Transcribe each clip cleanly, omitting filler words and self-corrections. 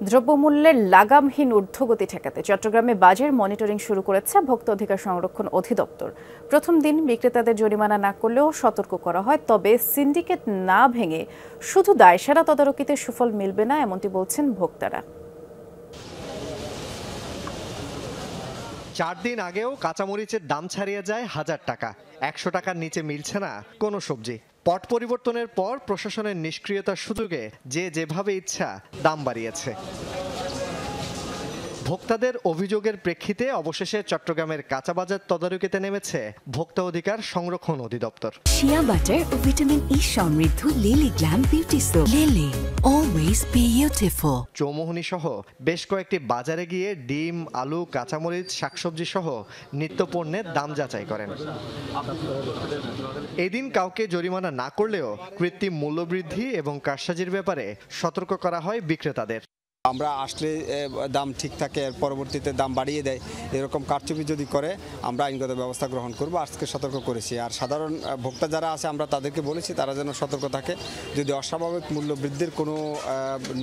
দ্রব্যমূল্যের লাগামহীন ঊর্ধ্বগতি ঠেকাতে চট্টগ্রামে বাজার মনিটরিং শুরু করেছে ভোক্তা অধিকার সংরক্ষণ অধিদপ্তর। প্রথম দিন বিক্রেতাদের জরিমানা না করলেও সতর্ক করা হয়, তবে সিন্ডিকেট না ভেঙে শুধু দায়সারা তদারকিতে সুফল মিলবে না, এমনটি বলছেন ভোক্তারা। 4 দিন আগেও কাঁচামরিচের দাম ছাড়িয়ে যায় 1000 টাকা। 100 টাকার নিচে মিলছে না কোনো সবজি। পট পরিবর্তনের পর প্রশাসনের নিষ্ক্রিয়তার সুযোগে যে যেভাবে ইচ্ছা দাম বাড়িয়েছে। ভোক্তাদের অভিযোগের প্রেক্ষিতে অবশেষে চট্টগ্রামের কাঁচা বাজার তদারকিতে নেমেছে ভোক্তা অধিকার সংরক্ষণ অধিদপ্তর। শিয়া বাটার ও ভিটামিন ই সমৃদ্ধ Lily glam beauty soap. Lily, always beautiful. Chowmuhani সহ বেশ কয়েকটি বাজারে গিয়ে ডিম, আলু, কাঁচামরিচ, শাকসবজি সহ নিত্যপণ্যের দাম যাচাই করেন। এদিন কাউকে জরিমানা না করলেও কৃত্রিম মূল্যবৃদ্ধি এবং কারসাজির ব্যাপারে সতর্ক করা হয় বিক্রেতাদের। আমরা আসলে দাম ঠিক থাকে, এর পরবর্তীতে দাম বাড়িয়ে দেয়, এরকম কারচুপি যদি করে আমরা আইনগত ব্যবস্থা গ্রহণ করব। আজকে সতর্ক করেছি। আর সাধারণ ভোক্তা যারা আছে আমরা তাদেরকে বলেছি তারা যেন সতর্ক থাকে। যদি অস্বাভাবিক মূল্য বৃদ্ধির কোনো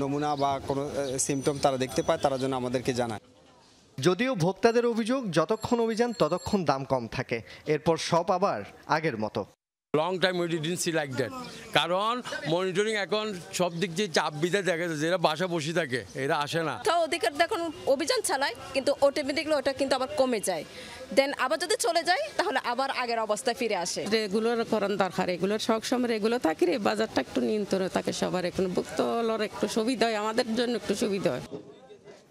নমুনা বা কোনো সিমটম তারা দেখতে পায় তারা যেন আমাদেরকে জানায়। যদিও ভোক্তাদের অভিযোগ, যতক্ষণ অভিযান ততক্ষণ দাম কম থাকে, এরপর সব আবার আগের মতো। Long time we didn't see like that, কারণ মনিটরিং এখন সব দিক দিয়ে চাপ বিধে দেখা যাচ্ছে, এরা বাসা বসে থাকে, এরা আসে না। তো অধিকার দেখুন অভিযান চালায়, কিন্তু অটোমেটিকলি ওটা কিন্তু আবার কমে যায়। দেন আবার যদি চলে যায় তাহলে আবার আগের অবস্থায় ফিরে আসে। রেগুলার করার দরকার, এগুলোর সবসময় রেগুলার থাকে, বাজারটা একটু নিয়ন্ত্রণে থাকে সবার। এখন ভুক্তর একটু সুবিধা হয়, আমাদের জন্য একটু সুবিধা হয়।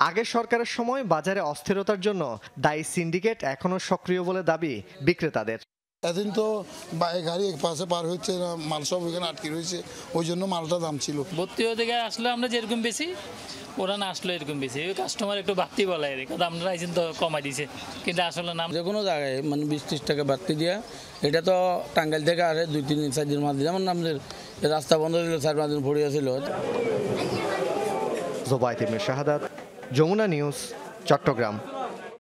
আগের সরকারের সময় বাজারে অস্থিরতার জন্য দায়ী সিন্ডিকেট এখনো সক্রিয় বলে দাবি বিক্রেতাদের। এদিন তো গাড়ি এক পাশে পার হচ্ছে না, মাল সব ওইখানে আটকে রয়েছে, ওই জন্য মালটা দাম ছিল। ভর্তি থেকে আসলে আমরা যেরকম বেশি, ওরা না আসলে এরকম বেশি। ওই কাস্টমার একটু বাড়তি বলে, আমরা আইসেন তো কমাই দিছে, কিন্তু আসলে নাম যে কোনো জায়গায় মানে 20-30 টাকা বাড়তি দিয়া, এটা তো টাঙ্গাইল থেকে আসে 2-3 দিন 4 দিন মাঝে, যেমন আমাদের রাস্তা বন্ধ ছিল 4-5 দিন পড়িয়েছিল। জোবায়েত ইবনে শাহাদাত, যমুনা নিউজ, চট্টগ্রাম।